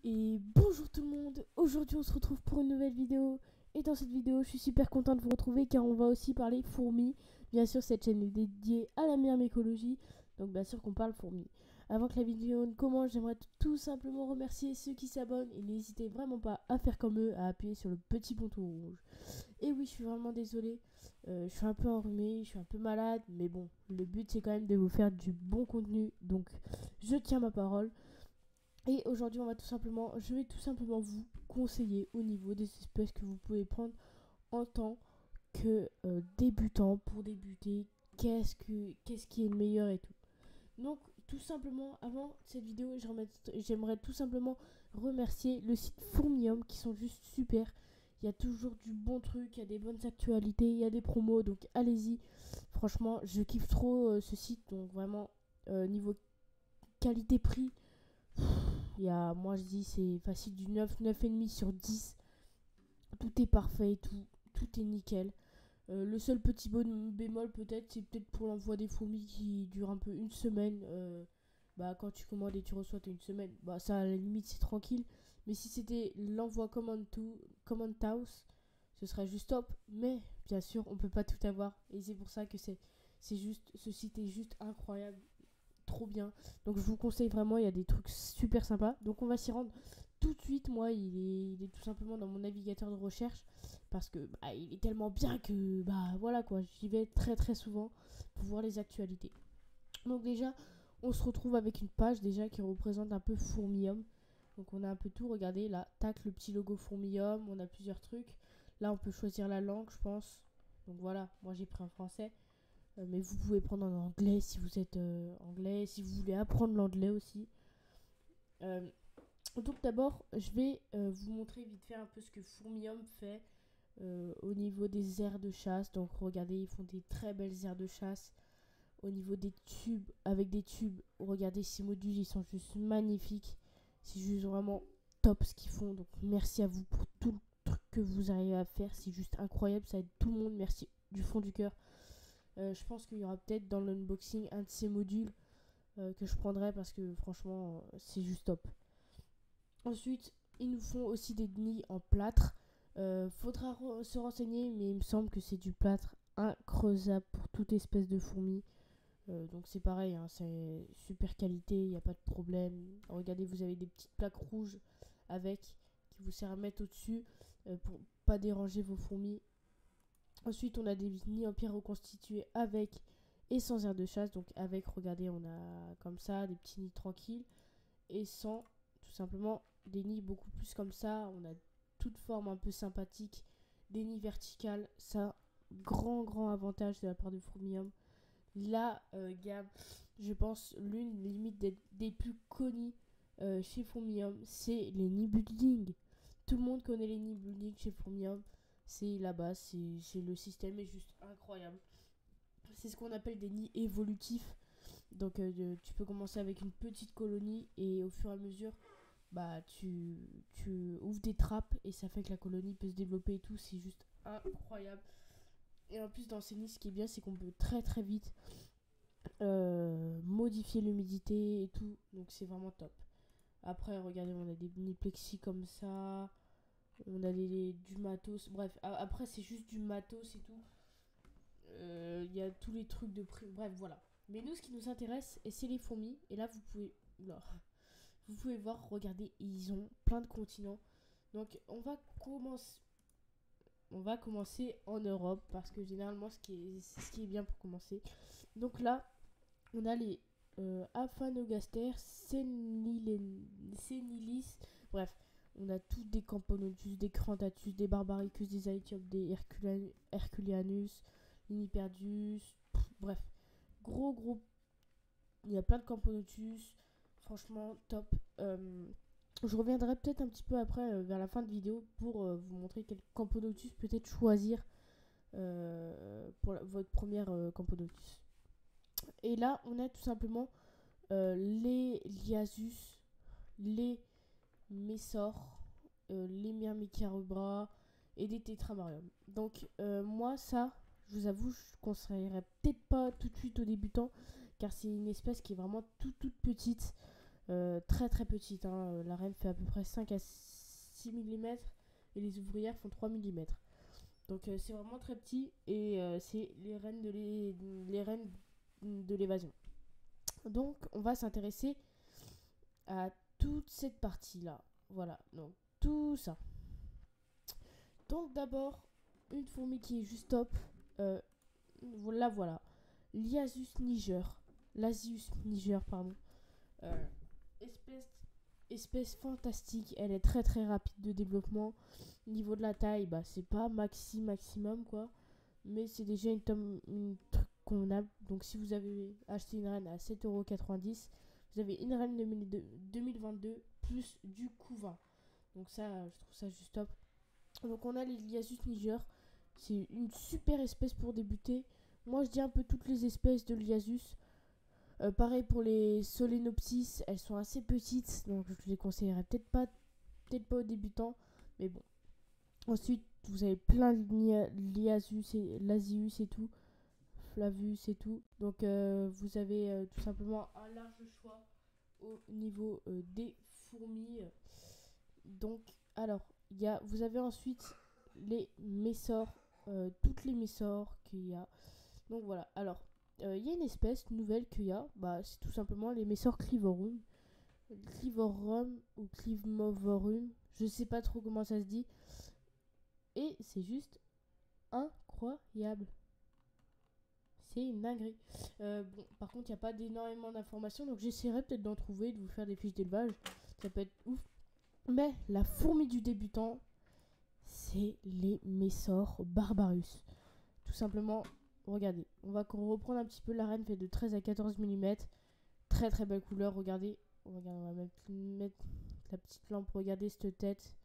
Et bonjour tout le monde, aujourd'hui on se retrouve pour une nouvelle vidéo. Et dans cette vidéo je suis super contente de vous retrouver car on va aussi parler fourmis. Bien sûr cette chaîne est dédiée à la myrmécologie, donc bien sûr qu'on parle fourmis. Avant que la vidéo ne commence, j'aimerais tout simplement remercier ceux qui s'abonnent. Et n'hésitez vraiment pas à faire comme eux, à appuyer sur le petit bouton rouge. Et oui, je suis vraiment désolée, je suis un peu enrhumée, je suis un peu malade. Mais bon, le but c'est quand même de vous faire du bon contenu, donc je tiens ma parole. Et aujourd'hui, je vais tout simplement vous conseiller au niveau des espèces que vous pouvez prendre en tant que débutant pour débuter. Qu'est-ce qui est le meilleur et tout. Donc, tout simplement, avant cette vidéo, j'aimerais tout simplement remercier le site Fourmium qui sont juste super. Il y a toujours du bon truc, il y a des bonnes actualités, il y a des promos, donc allez-y. Franchement, je kiffe trop ce site, donc vraiment, niveau qualité-prix, moi je dis c'est facile du 9, 9,5 sur 10. Tout est parfait, tout est nickel. Le seul petit bémol peut-être, c'est peut-être pour l'envoi des fourmis qui dure un peu une semaine. Bah quand tu commandes et tu reçois t'as une semaine, bah ça à la limite c'est tranquille. Mais si c'était l'envoi command house, ce serait juste top. Mais bien sûr on peut pas tout avoir et c'est pour ça que ce site est juste incroyable, trop bien. Donc je vous conseille vraiment, il y a des trucs super sympas. Donc on va s'y rendre tout de suite. Moi, il est tout simplement dans mon navigateur de recherche parce que bah, il est tellement bien que bah voilà quoi, j'y vais très très souvent pour voir les actualités. Donc déjà, on se retrouve avec une page déjà qui représente un peu Fourmium. Donc on a un peu tout, regardez là, tac, le petit logo Fourmium, on a plusieurs trucs. Là, on peut choisir la langue, je pense. Donc voilà, moi j'ai pris en français. Mais vous pouvez prendre en anglais si vous êtes anglais, si vous voulez apprendre l'anglais aussi. Euh, donc d'abord, je vais vous montrer vite fait un peu ce que Fourmium fait au niveau des aires de chasse. Donc regardez, ils font des très belles aires de chasse. Au niveau des tubes, avec des tubes, regardez ces modules, ils sont juste magnifiques. C'est juste vraiment top ce qu'ils font. Donc merci à vous pour tout le truc que vous arrivez à faire. C'est juste incroyable, ça aide tout le monde. Merci du fond du cœur. Je pense qu'il y aura peut-être dans l'unboxing un de ces modules que je prendrai parce que franchement, c'est juste top. Ensuite, ils nous font aussi des nids en plâtre. Faudra se renseigner, mais il me semble que c'est du plâtre increusable pour toute espèce de fourmi. Donc c'est pareil, hein, c'est super qualité, il n'y a pas de problème. Regardez, vous avez des petites plaques rouges avec qui vous servent à mettre au-dessus pour pas déranger vos fourmis. Ensuite, on a des nids en pierre reconstitués avec et sans aire de chasse. Donc avec, regardez, on a comme ça des petits nids tranquilles et sans, tout simplement, des nids beaucoup plus comme ça. On a toute forme un peu sympathique, des nids verticales. Ça, grand avantage de la part de Fourmium. La gamme, je pense, l'une limite des plus connues chez Fourmium, c'est les nids building. Tout le monde connaît les nids building chez Fourmium. C'est la base, le système est juste incroyable. C'est ce qu'on appelle des nids évolutifs. Donc tu peux commencer avec une petite colonie et au fur et à mesure, bah tu ouvres des trappes et ça fait que la colonie peut se développer et tout. C'est juste incroyable. Et en plus dans ces nids, ce qui est bien, c'est qu'on peut très vite modifier l'humidité et tout. Donc c'est vraiment top. Après, regardez, on a des mini plexi comme ça. On a du matos. Bref, après, c'est juste du matos et tout. Il y a tous les trucs de prix. Bref, voilà. Mais nous, ce qui nous intéresse, c'est les fourmis. Et là, Oula. Vous pouvez voir, regardez, ils ont plein de continents. Donc, on va commencer en Europe parce que généralement, c'est ce qui est bien pour commencer. Donc là, on a les Aphanogaster, Senilis, bref, on a tous des Camponotus, des Crantatus, des Barbaricus, des Aethiopes, des Herculianus, Liniperdius, bref, gros, il y a plein de Camponotus, franchement top. Je reviendrai peut-être un petit peu après, vers la fin de vidéo, pour vous montrer quel Camponotus peut-être choisir pour votre première Camponotus. Et là, on a tout simplement les Liasus, les Messors, les Myrmicarubra et des Tétramarium. Donc moi ça, je vous avoue, je conseillerais peut-être pas tout de suite aux débutants car c'est une espèce qui est vraiment toute petite. très très petite, hein. La reine fait à peu près 5 à 6 mm et les ouvrières font 3 mm. Donc c'est vraiment très petit et c'est les reines de l'évasion. Donc on va s'intéresser à toute cette partie-là. Voilà, donc tout ça. Donc d'abord, une fourmi qui est juste top. Voilà. Lasius niger. Lasius niger, pardon. Euh, espèce, espèce fantastique. Elle est très très rapide de développement. Niveau de la taille, bah c'est pas maximum quoi. Mais c'est déjà une truc convenable. Donc si vous avez acheté une reine à 7,90€, vous avez une reine 2022 plus du couvain. Donc ça, je trouve ça juste top. Donc on a les Lasius niger. C'est une super espèce pour débuter. Moi je dis un peu toutes les espèces de Lasius. Pareil pour les Solenopsis, elles sont assez petites, donc je les conseillerais peut-être pas aux débutants, mais bon. Ensuite, vous avez plein de Lasius et tout, Flavus et tout. Donc vous avez tout simplement un large choix au niveau des fourmis. Donc, alors, vous avez ensuite les messors, toutes les messors qu'il y a. Donc voilà, alors, il y a une espèce nouvelle qu'il y a, bah, c'est tout simplement les messors Clivorum. Clivorum ou Clivmovorum, je sais pas trop comment ça se dit. Et c'est juste incroyable. C'est une dinguerie. Bon, par contre, il n'y a pas énormément d'informations, donc j'essaierai peut-être d'en trouver, de vous faire des fiches d'élevage. Ça peut être ouf. Mais la fourmi du débutant, c'est les Messors Barbarus. Tout simplement, regardez, on va reprendre un petit peu. La reine fait de 13 à 14 mm. Très très belle couleur, regardez. On va mettre la petite lampe, regardez cette tête.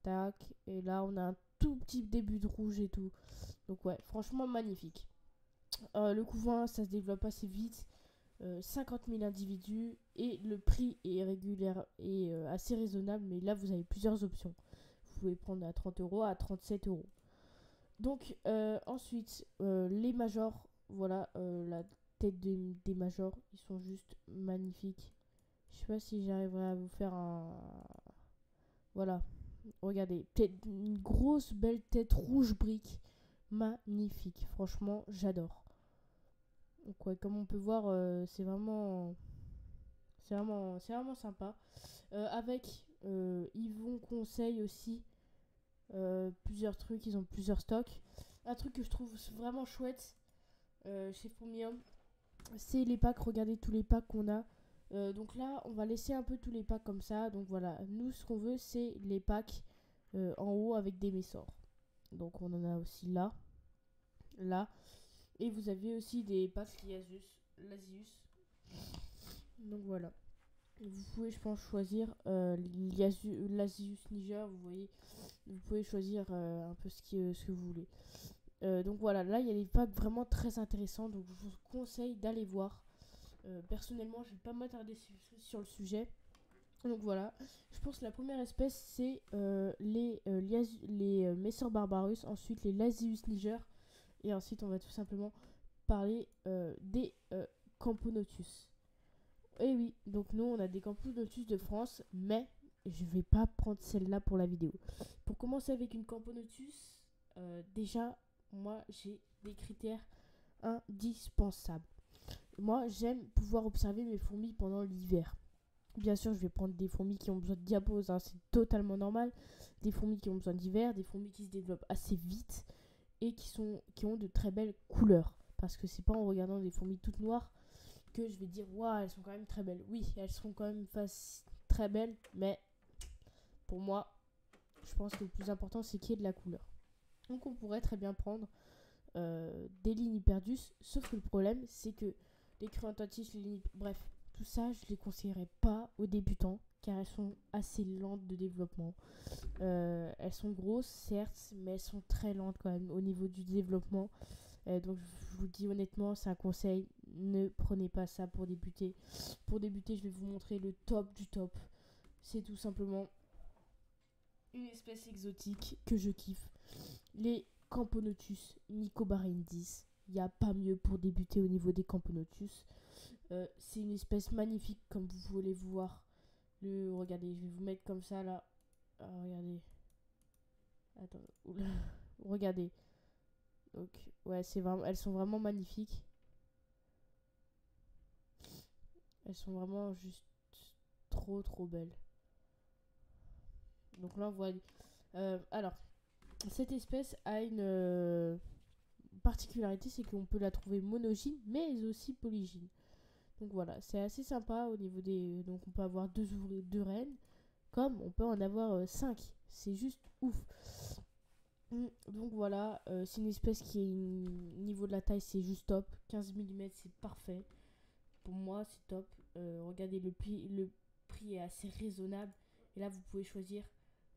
Tac, et là on a un tout petit début de rouge et tout. Donc ouais, franchement magnifique. Le couvain, ça se développe assez vite. 50 000 individus et le prix est régulière et assez raisonnable, mais là vous avez plusieurs options. Vous pouvez prendre à 30€, à 37€. Donc ensuite les majors, voilà, la tête des majors, ils sont juste magnifiques. Je sais pas si j'arriverai à vous faire un, voilà, regardez, une grosse belle tête rouge brique, magnifique, franchement j'adore. Donc ouais, comme on peut voir, c'est vraiment sympa. Avec Yvon Conseil aussi, plusieurs trucs, ils ont plusieurs stocks. Un truc que je trouve vraiment chouette chez Fourmium, c'est les packs. Regardez tous les packs qu'on a. Donc là, on va laisser un peu tous les packs comme ça. Donc voilà, nous ce qu'on veut, c'est les packs en haut avec des messors. Donc on en a aussi là. Et vous avez aussi des packs Lasius. Donc voilà. Vous pouvez, je pense, choisir Lasius Niger. Vous voyez, vous pouvez choisir un peu ce que vous voulez. Donc voilà, là il y a des packs vraiment très intéressants. Donc je vous conseille d'aller voir. Personnellement, je vais pas m'attarder sur le sujet. Donc voilà, je pense que la première espèce c'est les Messors Barbarus, ensuite les Lasius Niger, et ensuite on va tout simplement parler des Camponotus. Et oui, donc nous on a des Camponotus de France, mais je vais pas prendre celle-là pour la vidéo. Pour commencer avec une Camponotus, déjà moi j'ai des critères indispensables. Moi j'aime pouvoir observer mes fourmis pendant l'hiver. Bien sûr, je vais prendre des fourmis qui ont besoin de diapause, hein, c'est totalement normal. Des fourmis qui ont besoin d'hiver, des fourmis qui se développent assez vite et qui ont de très belles couleurs. Parce que c'est pas en regardant des fourmis toutes noires que je vais dire waouh, elles sont quand même très belles. Oui, elles seront quand même très belles, mais pour moi, je pense que le plus important c'est qu'il y ait de la couleur. Donc on pourrait très bien prendre des Liniperdus, sauf que le problème c'est que les Cruentatis, bref, tout ça je les conseillerais pas aux débutants car elles sont assez lentes de développement. Elles sont grosses certes, mais elles sont très lentes quand même au niveau du développement. Donc je vous dis honnêtement, c'est un conseil, ne prenez pas ça pour débuter. Pour débuter, je vais vous montrer le top du top. C'est tout simplement une espèce exotique que je kiffe. Les Camponotus nicobarendis. Il n'y a pas mieux pour débuter au niveau des Camponotus. C'est une espèce magnifique comme vous voulez voir. Regardez, je vais vous mettre comme ça là. Ah, regardez. Attends, oula. Regardez. Donc, ouais, elles sont vraiment magnifiques. Elles sont vraiment juste trop trop belles. Donc là, on voit. Alors, cette espèce a une particularité, c'est qu'on peut la trouver monogyne, mais aussi polygyne. Donc voilà, c'est assez sympa au niveau des. Donc on peut avoir deux reines, comme on peut en avoir 5. C'est juste ouf. Donc voilà, c'est une espèce qui est niveau de la taille, c'est juste top. 15 mm, c'est parfait. Pour moi, c'est top. Regardez, le prix est assez raisonnable. Et là, vous pouvez choisir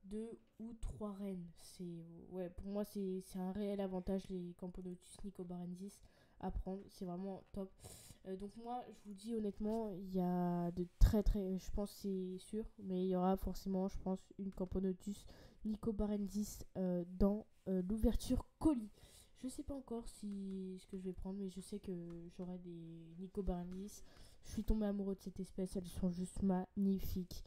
2 ou 3 reines. Ouais, pour moi, c'est un réel avantage, les Camponotus nicobarensis, à prendre. C'est vraiment top. Donc moi, je vous dis honnêtement, il y a de très très, je pense c'est sûr, mais il y aura forcément, je pense, une Camponotus nicobarensis dans l'ouverture colis. Je sais pas encore ce que je vais prendre, mais je sais que j'aurai des nicobarensis. Je suis tombée amoureux de cette espèce, elles sont juste magnifiques.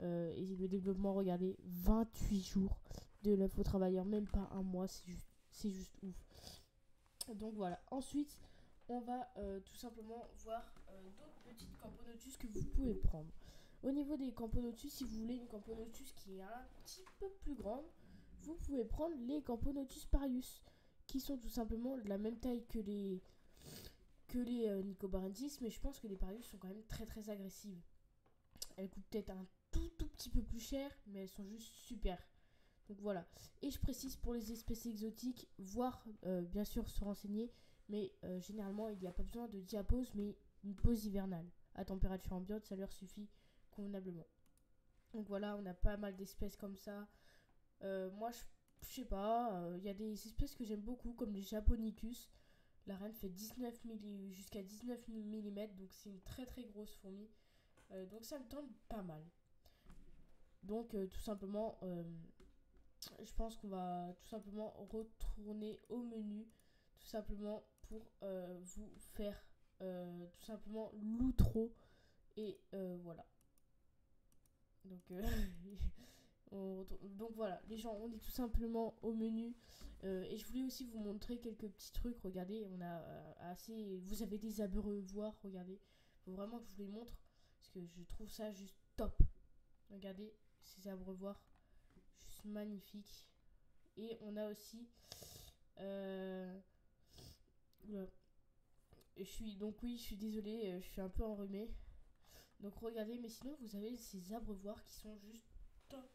Et le développement, regardez, 28 jours de l'œuf au travailleur, même pas un mois, c'est juste ouf. Donc voilà, ensuite on va tout simplement voir d'autres petites Camponotus que vous pouvez prendre. Au niveau des Camponotus, si vous voulez une Camponotus qui est un petit peu plus grande, vous pouvez prendre les Camponotus parius, qui sont tout simplement de la même taille que les nicobarensis, mais je pense que les parius sont quand même très très agressives. Elles coûtent peut-être un tout petit peu plus cher, mais elles sont juste super. Donc voilà. Et je précise pour les espèces exotiques, voire bien sûr se renseigner, mais généralement il n'y a pas besoin de diapause, mais une pause hivernale. À température ambiante, ça leur suffit convenablement. Donc voilà, on a pas mal d'espèces comme ça. Moi, je sais pas, il y a des espèces que j'aime beaucoup, comme les Japonicus. La reine fait jusqu'à 19 mm, donc c'est une très très grosse fourmi. Donc ça me tente pas mal. Donc tout simplement, je pense qu'on va tout simplement retourner au menu, tout simplement pour vous faire tout simplement l'outro. Et voilà. Donc, donc voilà, les gens, on est tout simplement au menu. Et je voulais aussi vous montrer quelques petits trucs. Regardez, on a assez. Vous avez des abreuvoirs, regardez. Faut vraiment que je vous les montre. Parce que je trouve ça juste top. Regardez ces abreuvoirs. Juste magnifiques. Et on a aussi. Oula. Oui, je suis désolée, je suis un peu enrhumée. Donc regardez, mais sinon vous avez ces abreuvoirs qui sont juste top.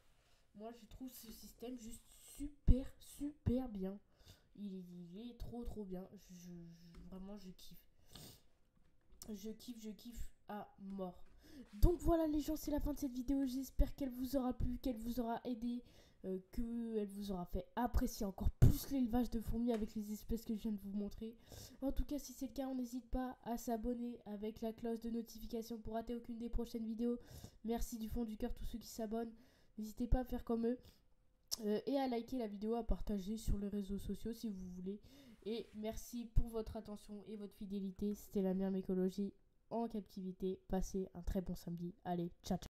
Moi je trouve ce système juste super bien. Il est trop bien. Vraiment je kiffe. Je kiffe à mort. Donc voilà les gens, c'est la fin de cette vidéo. J'espère qu'elle vous aura plu, qu'elle vous aura aidé, qu'elle vous aura fait apprécier encore plus l'élevage de fourmis avec les espèces que je viens de vous montrer. En tout cas, si c'est le cas, on n'hésite pas à s'abonner avec la cloche de notification pour rater aucune des prochaines vidéos. Merci du fond du cœur tous ceux qui s'abonnent. N'hésitez pas à faire comme eux. Et à liker la vidéo, à partager sur les réseaux sociaux si vous voulez. Et merci pour votre attention et votre fidélité. C'était la Myriam Écologie en captivité. Passez un très bon samedi. Allez, ciao ciao.